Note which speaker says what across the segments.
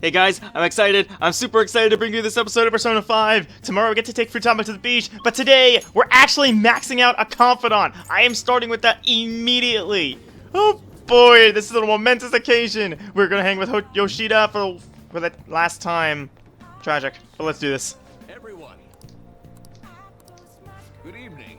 Speaker 1: Hey guys, I'm excited. I'm super excited to bring you this episode of Persona 5. Tomorrow we get to take Futaba to the beach, but today we're actually maxing out a confidant. I am starting with that immediately. Oh boy, this is a momentous occasion. We're gonna hang with Yoshida for the last time. Tragic, but let's do this.
Speaker 2: Everyone, good evening.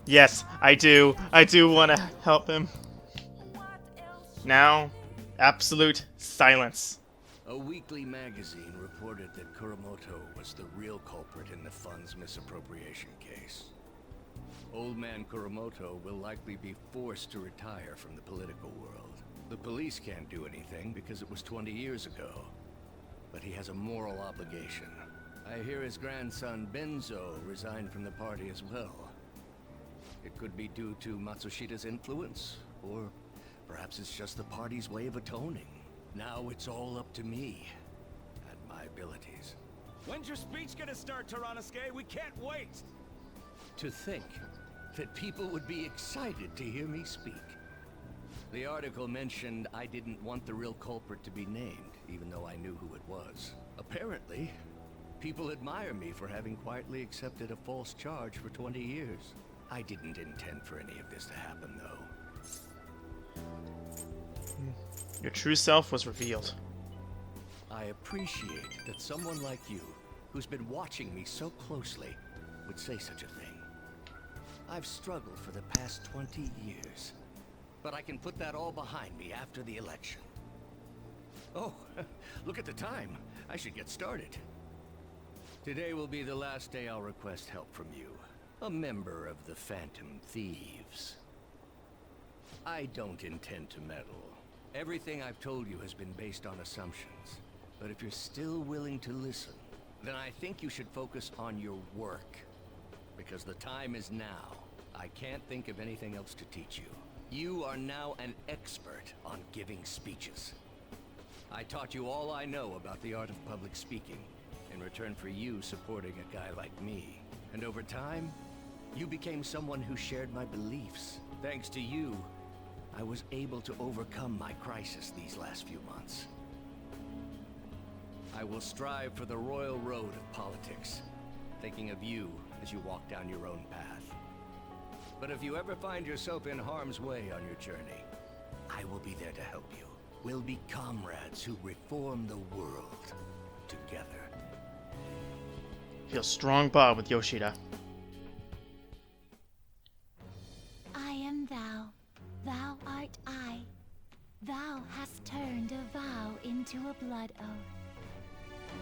Speaker 1: Yes, I do. I do want to help him. Now, absolute silence.
Speaker 2: A weekly magazine reported that Kuramoto was the real culprit in the funds misappropriation case. Old man Kuramoto will likely be forced to retire from the political world. The police can't do anything because it was 20 years ago. But he has a moral obligation. I hear his grandson Benzo resigned from the party as well. It could be due to Matsushida's influence, or perhaps it's just the party's way of atoning. Now it's all up to me and my abilities.
Speaker 3: When's your speech gonna start, Taranosuke? We can't wait!
Speaker 2: To think that people would be excited to hear me speak. The article mentioned I didn't want the real culprit to be named, even though I knew who it was. Apparently, people admire me for having quietly accepted a false charge for 20 years. I didn't intend for any of this to happen, though.
Speaker 1: Your true self was revealed.
Speaker 2: I appreciate that someone like you, who's been watching me so closely, would say such a thing. I've struggled for the past 20 years, but I can put that all behind me after the election. Oh, look at the time. I should get started. Today will be the last day I'll request help from you. A member of the Phantom Thieves. I don't intend to meddle. Everything I've told you has been based on assumptions. But if you're still willing to listen, then I think you should focus on your work. Because the time is now. I can't think of anything else to teach you. You are now an expert on giving speeches. I taught you all I know about the art of public speaking, in return for you supporting a guy like me. And over time, you became someone who shared my beliefs. Thanks to you, I was able to overcome my crisis these last few months. I will strive for the royal road of politics, thinking of you as you walk down your own path. But if you ever find yourself in harm's way on your journey, I will be there to help you. We'll be comrades who reform the world together.
Speaker 1: Feel strong bond with Yoshida.
Speaker 4: I am thou, thou art I. Thou hast turned a vow into a blood oath.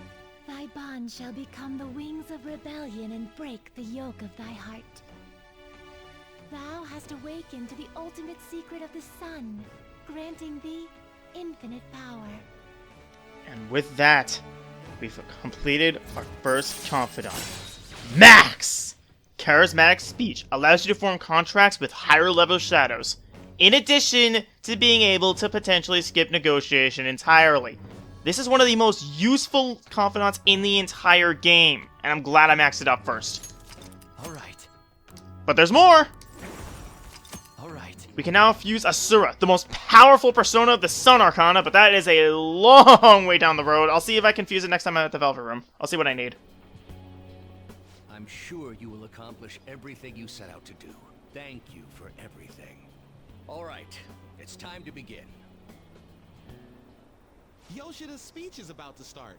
Speaker 4: Thy bond shall become the wings of rebellion and break the yoke of thy heart. Thou hast awakened to the ultimate secret of the sun, granting thee infinite power.
Speaker 1: And with that, we've completed our first confidant. Max! Charismatic speech allows you to form contracts with higher level shadows, in addition to being able to potentially skip negotiation entirely. This is one of the most useful confidants in the entire game, and I'm glad I maxed it up first.
Speaker 2: Alright.
Speaker 1: But there's more!
Speaker 2: Alright.
Speaker 1: We can now fuse Asura, the most powerful persona of the Sun Arcana, but that is a long way down the road. I'll see if I can fuse it next time I'm at the Velvet Room. I'll see what I need.
Speaker 2: I'm sure you will accomplish everything you set out to do. Thank you for everything. Alright, it's time to begin.
Speaker 3: Yoshida's speech is about to start.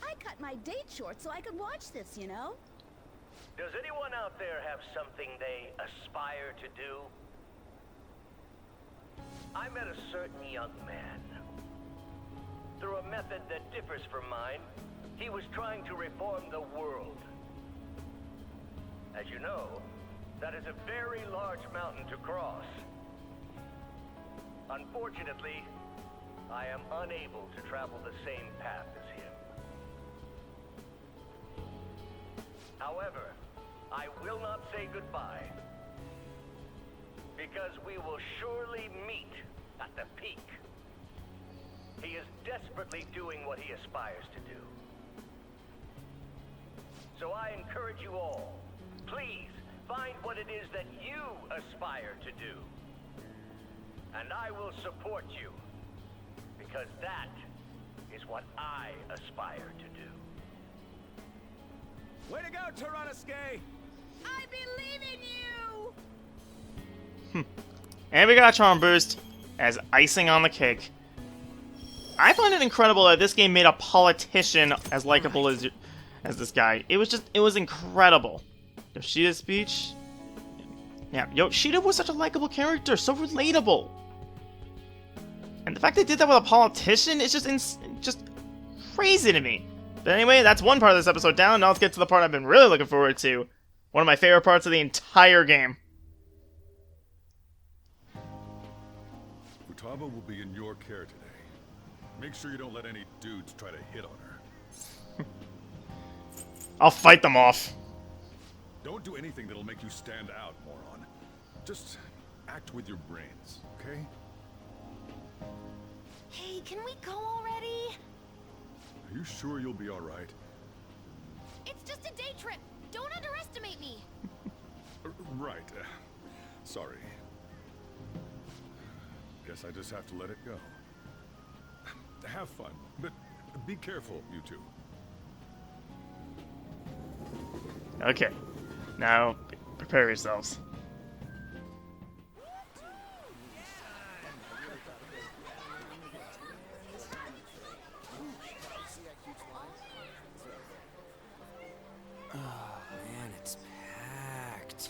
Speaker 5: I cut my date short so I could watch this, you know?
Speaker 6: Does anyone out there have something they aspire to do? I met a certain young man. Through a method that differs from mine, he was trying to reform the world. As you know, that is a very large mountain to cross. Unfortunately, I am unable to travel the same path as him. However, I will not say goodbye, because we will surely meet at the peak. He is desperately doing what he aspires to do. So I encourage you all, please find what it is that you aspire to do. And I will support you. Because that is what I aspire to do.
Speaker 3: Way to go, Tyrannusque!
Speaker 5: I believe in you!
Speaker 1: And we got a Charm Boost as icing on the cake. I find it incredible that this game made a politician as likable as this guy. It was incredible. Yoshida's speech. Yeah, Yoshida was such a likable character, so relatable. And the fact they did that with a politician is just crazy to me. But anyway, that's one part of this episode down. Now let's get to the part I've been really looking forward to. One of my favorite parts of the entire game.
Speaker 7: Futaba will be in your care today. Make sure you don't let any dudes try to hit on her.
Speaker 1: I'll fight them off.
Speaker 7: Don't do anything that'll make you stand out, moron. Just act with your brains, okay?
Speaker 4: Hey, can we go already?
Speaker 7: Are you sure you'll be alright?
Speaker 4: It's just a day trip. Don't underestimate me.
Speaker 7: Right. Sorry. Guess I just have to let it go. Have fun, but be careful, you two.
Speaker 1: Okay. Now, prepare yourselves.
Speaker 8: Man, it's packed.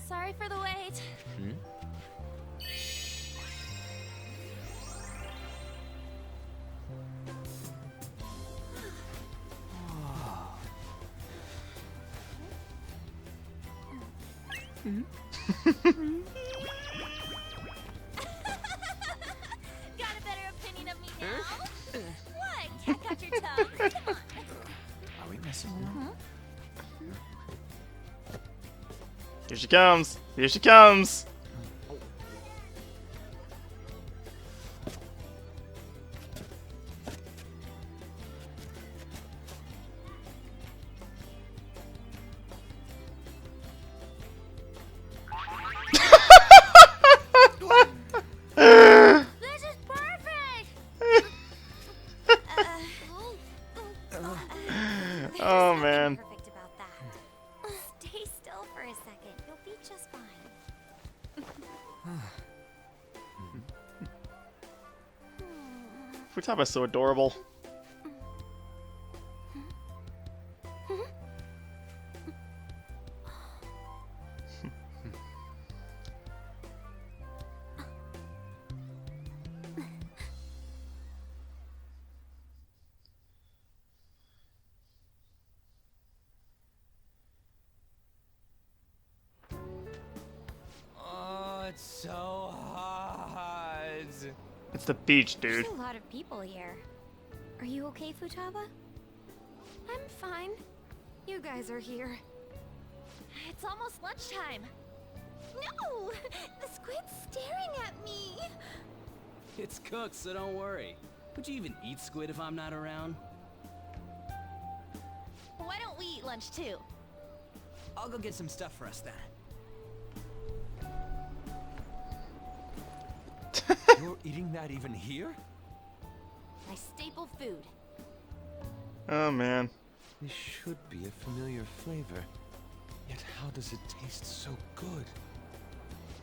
Speaker 4: Sorry for the wait. Got a better opinion of me now? What? Can't cut your tongue? Come on.
Speaker 8: Are we messing around?
Speaker 1: Here she comes. Here she comes.
Speaker 4: This is perfect!
Speaker 1: Oh man.
Speaker 4: Perfect about that. Stay still for a second. You'll be just fine.
Speaker 1: Futaba's so adorable.
Speaker 8: Oh, it's so hot.
Speaker 1: It's the beach, dude.
Speaker 4: There's a lot of people here. Are you okay, Futaba? I'm fine. You guys are here. It's almost lunchtime. No! The squid's staring at me!
Speaker 8: It's cooked, so don't worry. Would you even eat squid if I'm not around?
Speaker 4: Why don't we eat lunch too?
Speaker 8: I'll go get some stuff for us then. You're eating that even here?
Speaker 4: My staple food.
Speaker 1: Oh man.
Speaker 9: This should be a familiar flavor. Yet how does it taste so good?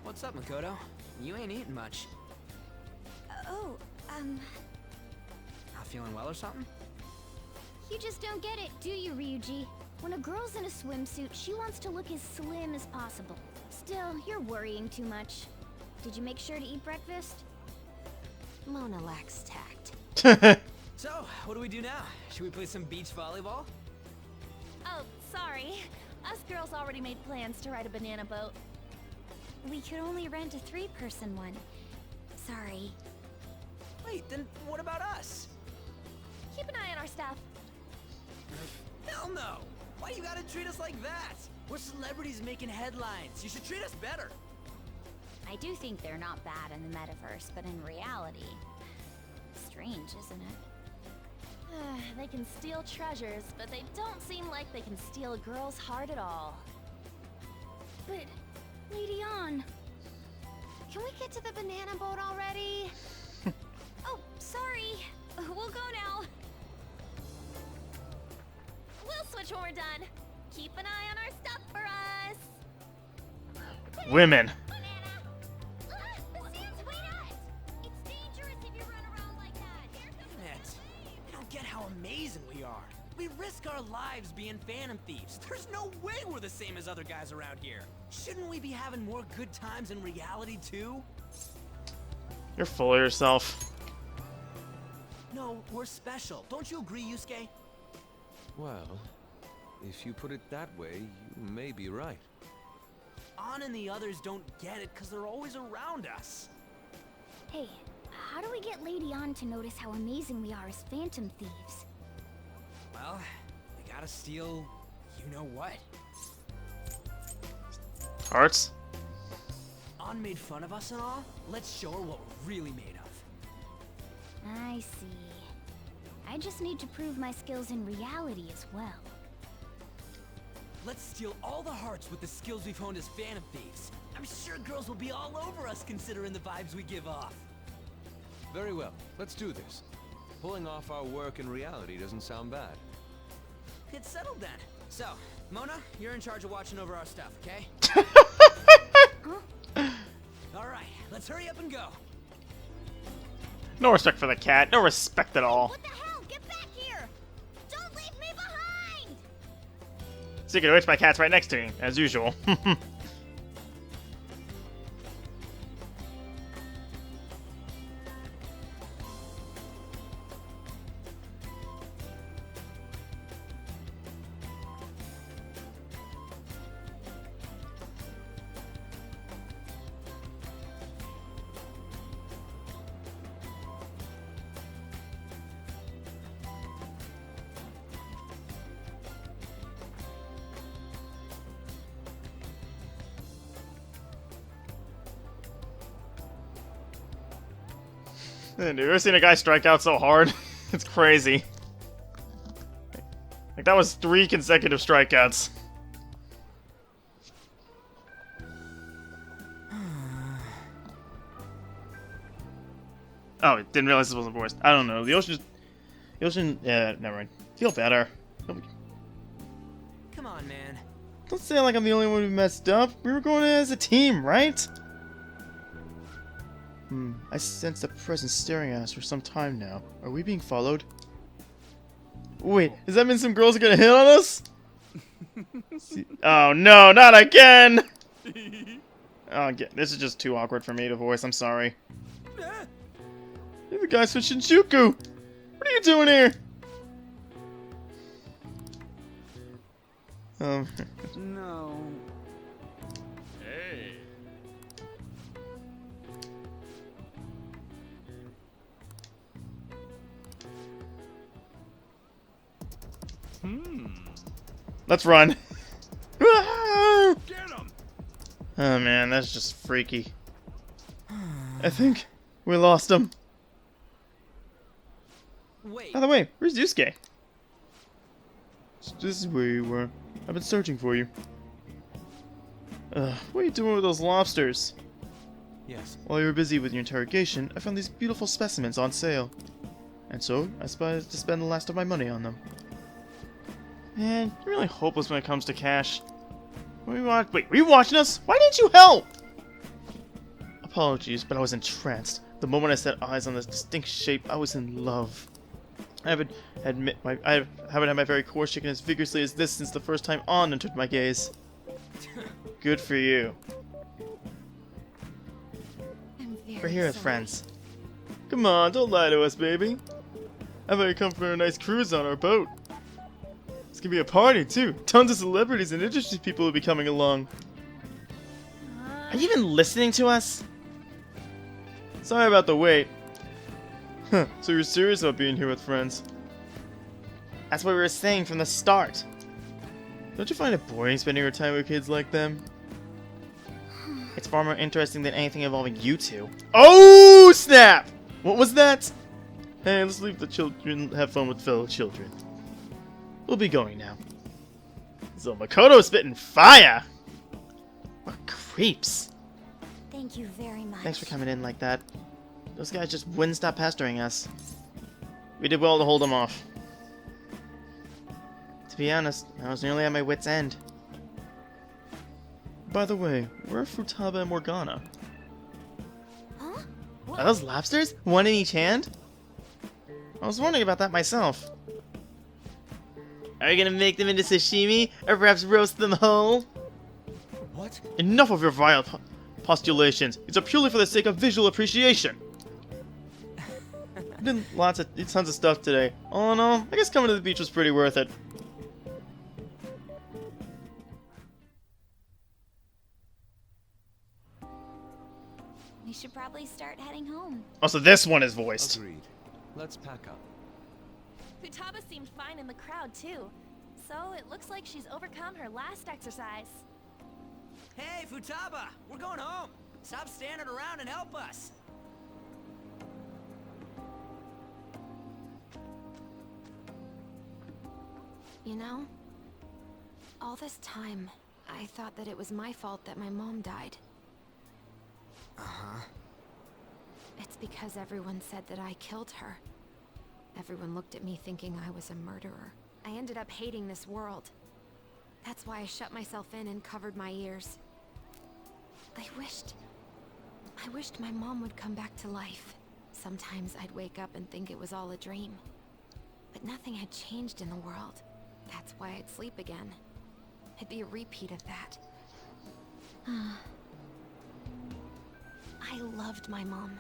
Speaker 8: What's up, Makoto? You ain't eating much.
Speaker 4: Oh,
Speaker 8: Not feeling well or something?
Speaker 4: you just don't get it, do you, Ryuji? When a girl's in a swimsuit, she wants to look as slim as possible. Still, you're worrying too much. Did you make sure to eat breakfast? Mona lacks tact.
Speaker 8: So, what do we do now? Should we play some beach volleyball?
Speaker 4: Oh, sorry. Us girls already made plans to ride a banana boat. We could only rent a 3-person one. Sorry.
Speaker 8: Wait, then what about us?
Speaker 4: Keep an eye on our stuff.
Speaker 8: Hell no! Why you gotta treat us like that? We're celebrities making headlines. You should treat us better.
Speaker 4: I do think they're not bad in the metaverse, but in reality... strange, isn't it?
Speaker 5: They can steal treasures, but they don't seem like they can steal a girl's heart at all. But, Lady Ann, can we get to the banana boat already? Oh, sorry. We'll go now. We'll switch when we're done. Keep an eye on our stuff for us.
Speaker 1: Women.
Speaker 5: The sand's way nuts. It's dangerous if you run around like that. Here comes
Speaker 8: Nets, I don't get how amazing we are. We risk our lives being phantom thieves. There's no way we're the same as other guys around here. Shouldn't we be having more good times in reality too?
Speaker 1: You're full of yourself.
Speaker 8: No, we're special. Don't you agree, Yusuke?
Speaker 9: Well, if you put it that way, you may be right.
Speaker 8: Ann and the others don't get it because they're always around us.
Speaker 4: Hey, how do we get Lady Ann to notice how amazing we are as phantom thieves?
Speaker 8: Well, we gotta steal you know what.
Speaker 1: Hearts?
Speaker 8: Ann made fun of us and all. Let's show her what we're really made of.
Speaker 4: I see. I just need to prove my skills in reality as well.
Speaker 8: Let's steal all the hearts with the skills we've honed as phantom thieves. I'm sure girls will be all over us considering the vibes we give off.
Speaker 9: Very well, let's do this. Pulling off our work in reality doesn't sound bad.
Speaker 8: It's settled then. So, Mona, you're in charge of watching over our stuff, okay? Alright, let's hurry up and go.
Speaker 1: No respect for the cat. No respect at all.
Speaker 5: What the hell? Get back here! Don't leave me behind!
Speaker 1: Speaking of which, my cat's right next to me, as usual. Dude, you ever seen a guy strike out so hard? It's crazy. Like, that was 3 consecutive strikeouts. Oh, didn't realize this wasn't voiced. I don't know. The ocean, yeah, never mind. Feel better.
Speaker 8: Come on, man.
Speaker 1: Don't say like I'm the only one who messed up. We were going as a team, right? I sense a presence staring at us for some time now. Are we being followed? Wait, does that mean some girls are gonna hit on us? Oh no, not again! Oh, this is just too awkward for me to voice, I'm sorry. You're the guys from Shinjuku! What are you doing here?
Speaker 3: No. Hey.
Speaker 1: Let's run.
Speaker 3: Get him!
Speaker 1: Oh man, that's just freaky. I think we lost him.
Speaker 8: Wait.
Speaker 1: By the way, where's Yusuke? This is where you were. I've been searching for you. What are you doing with those lobsters?
Speaker 9: Yes.
Speaker 1: While you were busy with your interrogation, I found these beautiful specimens on sale. And so, I decided to spend the last of my money on them. Man, you're really hopeless when it comes to cash. Wait, were you watching us? Why didn't you help? Apologies, but I was entranced. The moment I set eyes on this distinct shape, I was in love. I haven't had my very core shaken as vigorously as this since the first time On entered my gaze. Good for you.
Speaker 4: I'm very
Speaker 1: We're here as
Speaker 4: sorry.
Speaker 1: friends. Come on, don't lie to us, baby. I thought you'd come for a nice cruise on our boat. It's gonna be a party, too. Tons of celebrities and interesting people will be coming along. Are you even listening to us? Sorry about the wait. Huh, so you're serious about being here with friends? That's what we were saying from the start. Don't you find it boring spending your time with kids like them? It's far more interesting than anything involving you two. Oh, snap! What was that? Hey, let's leave the children have fun with fellow children. We'll be going now. So Makoto's spitting fire! What creeps!
Speaker 4: Thank you very much.
Speaker 1: Thanks for coming in like that. Those guys just wouldn't stop pestering us. We did well to hold them off. To be honest, I was nearly at my wit's end. By the way, where are Futaba and Morgana?
Speaker 4: Huh?
Speaker 1: Are those lobsters? One in each hand? I was wondering about that myself. Are you gonna make them into sashimi, or perhaps roast them whole?
Speaker 9: What?
Speaker 1: Enough of your vile postulations. These are purely for the sake of visual appreciation. I did tons of stuff today. All in all, I guess coming to the beach was pretty worth it.
Speaker 5: We should probably start heading home.
Speaker 1: Also, this one is voiced.
Speaker 9: Agreed. Let's pack up.
Speaker 5: Futaba seemed fine in the crowd, too. So it looks like she's overcome her last exercise.
Speaker 8: Hey, Futaba! We're going home! Stop standing around and help us!
Speaker 10: You know, all this time, I thought that it was my fault that my mom died.
Speaker 8: Uh-huh.
Speaker 10: It's because everyone said that I killed her. Everyone looked at me thinking I was a murderer. I ended up hating this world. That's why I shut myself in and covered my ears. I wished my mom would come back to life. Sometimes I'd wake up and think it was all a dream. But nothing had changed in the world. That's why I'd sleep again. It'd be a repeat of that. I loved my mom.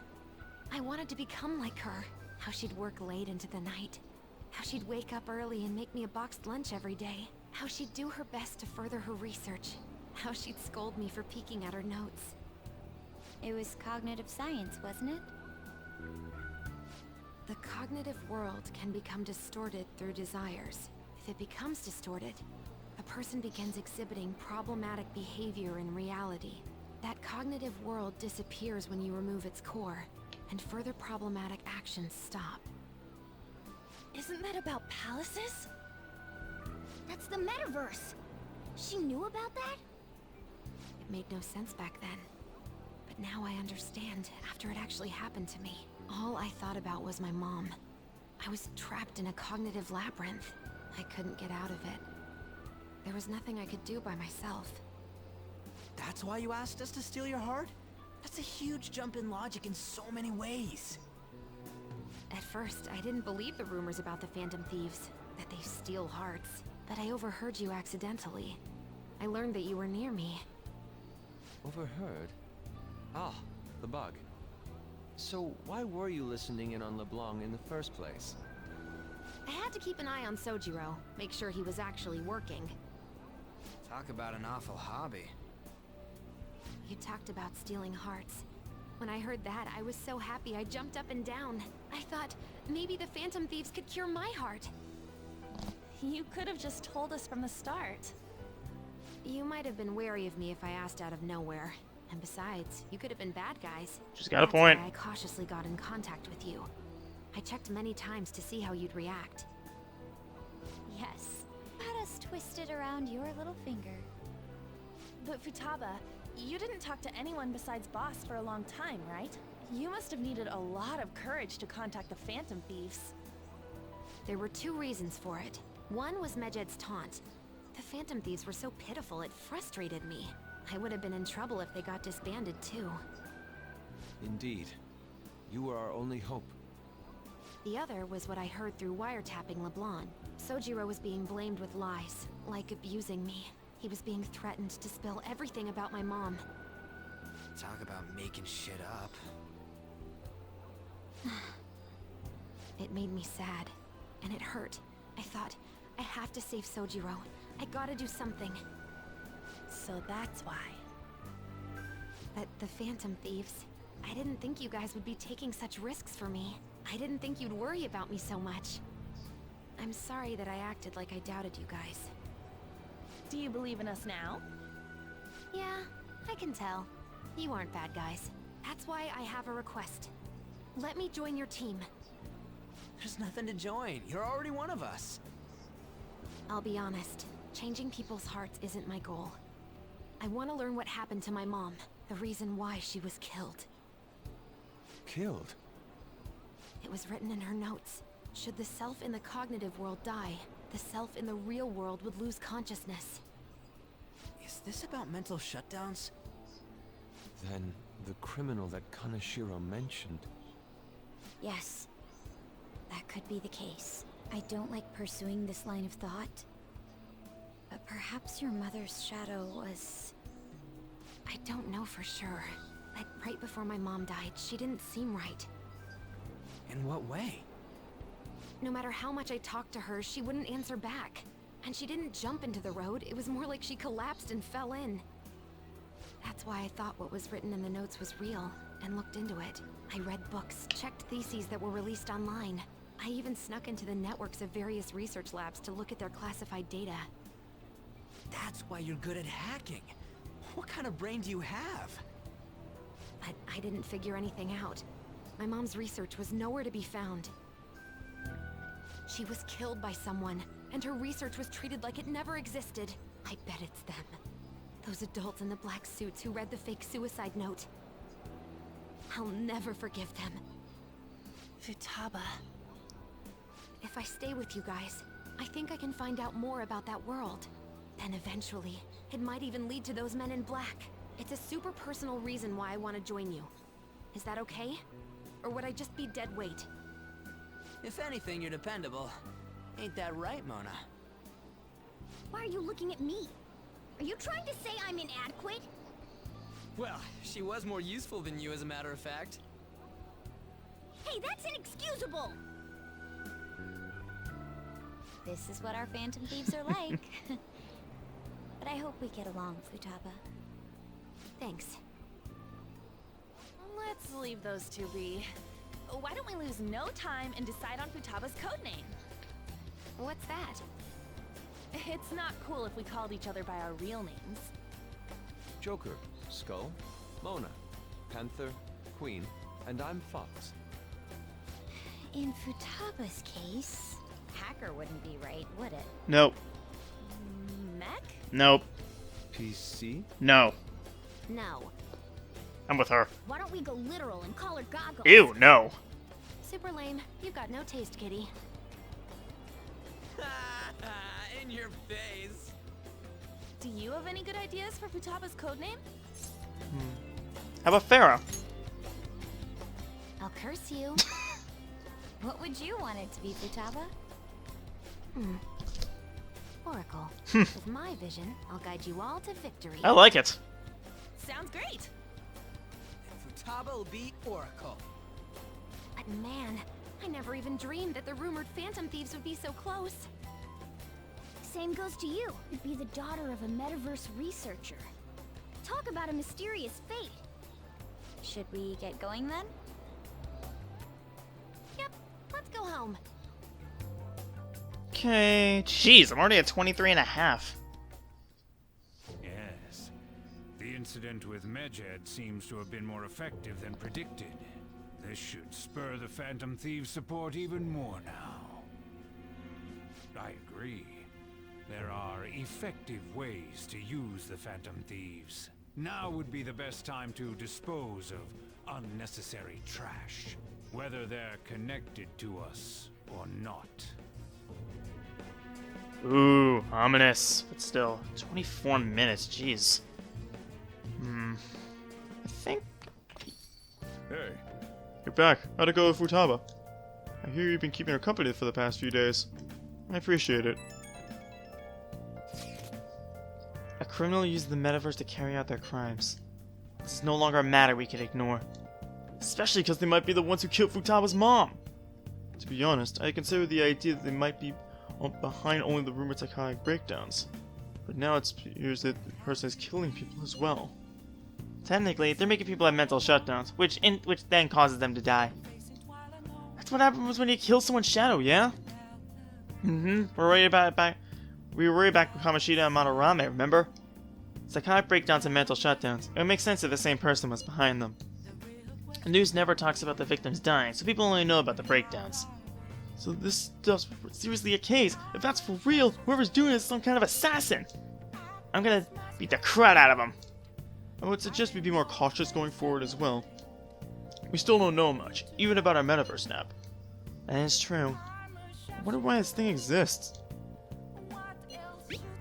Speaker 10: I wanted to become like her. How she'd work late into the night. How she'd wake up early and make me a boxed lunch every day. How she'd do her best to further her research. How she'd scold me for peeking at her notes.
Speaker 4: It was cognitive science, wasn't it?
Speaker 10: The cognitive world can become distorted through desires. If it becomes distorted, a person begins exhibiting problematic behavior in reality. That cognitive world disappears when you remove its core, and further problematic actions stop.
Speaker 5: Isn't that about palaces?
Speaker 4: That's the metaverse. She knew about that?
Speaker 10: It made no sense back then. But now I understand, after it actually happened to me. All I thought about was my mom. I was trapped in a cognitive labyrinth. I couldn't get out of it. There was nothing I could do by myself.
Speaker 8: That's why you asked us to steal your heart? That's a huge jump in logic in so many ways.
Speaker 10: At first, I didn't believe the rumors about the Phantom Thieves, that they steal hearts. But I overheard you accidentally. I learned that you were near me.
Speaker 9: Overheard? Ah, the bug. So why were you listening in on LeBlanc in the first place?
Speaker 10: I had to keep an eye on Sojiro, make sure he was actually working.
Speaker 8: Talk about an awful hobby.
Speaker 10: You talked about stealing hearts. When I heard that, I was so happy I jumped up and down. I thought, maybe the Phantom Thieves could cure my heart.
Speaker 5: You could have just told us from the start.
Speaker 10: You might have been wary of me if I asked out of nowhere. And besides, you could have been bad guys.
Speaker 1: She's got a point.
Speaker 10: That's why I cautiously got in contact with you. I checked many times to see how you'd react.
Speaker 4: Yes. Had us twisted around your little finger.
Speaker 5: But Futaba, you didn't talk to anyone besides Boss for a long time, right? You must have needed a lot of courage to contact the Phantom Thieves.
Speaker 10: There were two reasons for it. One was Medjed's taunt. The Phantom Thieves were so pitiful it frustrated me. I would have been in trouble if they got disbanded too.
Speaker 9: Indeed. You were our only hope.
Speaker 10: The other was what I heard through wiretapping LeBlanc. Sojiro was being blamed with lies, like abusing me. He was being threatened to spill everything about my mom.
Speaker 8: Talk about making shit up.
Speaker 10: It made me sad, and it hurt. I thought, I have to save Sojiro. I gotta do something.
Speaker 5: So that's why.
Speaker 10: But the Phantom Thieves, I didn't think you guys would be taking such risks for me. I didn't think you'd worry about me so much. I'm sorry that I acted like I doubted you guys.
Speaker 5: Do you believe in us now?
Speaker 10: Yeah, I can tell. You aren't bad guys. That's why I have a request. Let me join your team.
Speaker 8: There's nothing to join. You're already one of us.
Speaker 10: I'll be honest. Changing people's hearts isn't my goal. I want to learn what happened to my mom. The reason why she was killed.
Speaker 9: Killed?
Speaker 10: It was written in her notes. Should the self in the cognitive world die, the self in the real world would lose consciousness.
Speaker 8: Is this about mental shutdowns?
Speaker 9: Then the criminal that Kaneshiro mentioned.
Speaker 4: Yes. That could be the case. I don't like pursuing this line of thought. But perhaps your mother's shadow was...
Speaker 10: I don't know for sure. Like right before my mom died, she didn't seem right.
Speaker 8: In what way?
Speaker 10: No matter how much I talked to her, she wouldn't answer back. And she didn't jump into the road, it was more like she collapsed and fell in. That's why I thought what was written in the notes was real, and looked into it. I read books, checked theses that were released online. I even snuck into the networks of various research labs to look at their classified data.
Speaker 8: That's why you're good at hacking. What kind of brain do you have?
Speaker 10: But I didn't figure anything out. My mom's research was nowhere to be found. She was killed by someone, and her research was treated like it never existed. I bet it's them. Those adults in the black suits who read the fake suicide note. I'll never forgive them.
Speaker 5: Futaba.
Speaker 10: If I stay with you guys, I think I can find out more about that world. Then eventually, it might even lead to those men in black. It's a super personal reason why I want to join you. Is that okay? Or would I just be dead weight?
Speaker 8: If anything, you're dependable. Ain't that right, Mona?
Speaker 4: Why are you looking at me? Are you trying to say I'm inadequate?
Speaker 8: Well, she was more useful than you, as a matter of fact.
Speaker 4: Hey, that's inexcusable! This is what our Phantom Thieves are like. But I hope we get along, Futaba.
Speaker 10: Thanks.
Speaker 5: Let's leave those two be. Why don't we lose no time and decide on Futaba's codename?
Speaker 10: What's that?
Speaker 5: It's not cool if we called each other by our real names.
Speaker 9: Joker, Skull, Mona, Panther, Queen, and I'm Fox.
Speaker 4: In Futaba's case, Hacker wouldn't be right, would it?
Speaker 1: Nope.
Speaker 5: Mech?
Speaker 1: Nope.
Speaker 9: PC?
Speaker 1: No.
Speaker 4: No.
Speaker 1: I'm with her.
Speaker 4: Why don't we go literal and call her Goggles?
Speaker 1: Ew, no.
Speaker 10: Super lame. You've got no taste, kitty.
Speaker 8: In your face.
Speaker 5: Do you have any good ideas for Futaba's codename?
Speaker 1: How about Pharaoh?
Speaker 4: I'll curse you. What would you want it to be, Futaba? Oracle. With my vision, I'll guide you all to victory.
Speaker 1: I like it.
Speaker 5: Sounds great.
Speaker 8: Futaba will be Oracle.
Speaker 10: But man, I never even dreamed that the rumored Phantom Thieves would be so close.
Speaker 4: Same goes to you. You'd be the daughter of a metaverse researcher. Talk about a mysterious fate. Should we get going then?
Speaker 10: Yep, let's go home.
Speaker 1: Okay. Jeez, I'm already at 23 and a half.
Speaker 3: Yes. The incident with Medjed seems to have been more effective than predicted. This should spur the Phantom Thieves' support even more now. I agree. There are effective ways to use the Phantom Thieves. Now would be the best time to dispose of unnecessary trash, whether they're connected to us or not.
Speaker 1: Ooh, ominous. But still, 24 minutes, jeez. I think...
Speaker 7: Hey,
Speaker 1: You're back. How'd it go with Futaba? I hear you've been keeping her company for the past few days. I appreciate it. A criminal used the metaverse to carry out their crimes. This is no longer a matter we can ignore. Especially because they might be the ones who killed Futaba's mom. To be honest, I consider the idea that they might be behind only the rumored psychotic breakdowns. But now it appears that the person is killing people as well. Technically, they're making people have mental shutdowns, which then causes them to die. That's what happens when you kill someone's shadow, yeah? We were worried about Kamoshida and Manorame, remember? Psychotic breakdowns and mental shutdowns. It would make sense if the same person was behind them. The news never talks about the victims dying, so people only know about the breakdowns. So this stuff's seriously a case. If that's for real, whoever's doing it is some kind of assassin. I'm gonna beat the crap out of him. I would suggest we be more cautious going forward as well. We still don't know much, even about our metaverse snap. That is true. I wonder why this thing exists.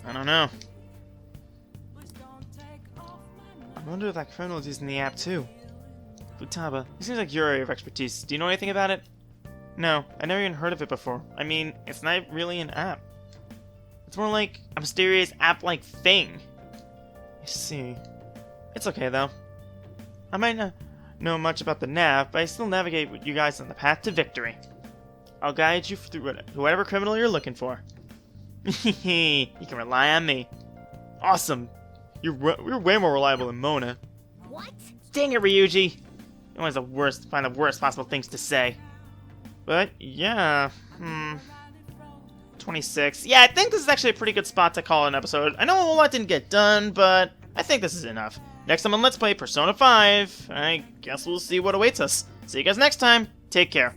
Speaker 1: I don't know. I wonder if that criminal is using the app too. Futaba, it seems like your area of expertise. Do you know anything about it? No, I never even heard of it before. I mean, it's not really an app. It's more like a mysterious app-like thing. I see. It's okay though. I might not know much about the nav, but I still navigate with you guys on the path to victory. I'll guide you through whatever criminal you're looking for. You can rely on me. Awesome. You're way more reliable than Mona.
Speaker 5: What?
Speaker 1: Dang it, Ryuji. You always find the worst possible things to say. But, yeah, 26. Yeah, I think this is actually a pretty good spot to call an episode. I know a whole lot didn't get done, but I think this is enough. Next time on Let's Play Persona 5, I guess we'll see what awaits us. See you guys next time. Take care.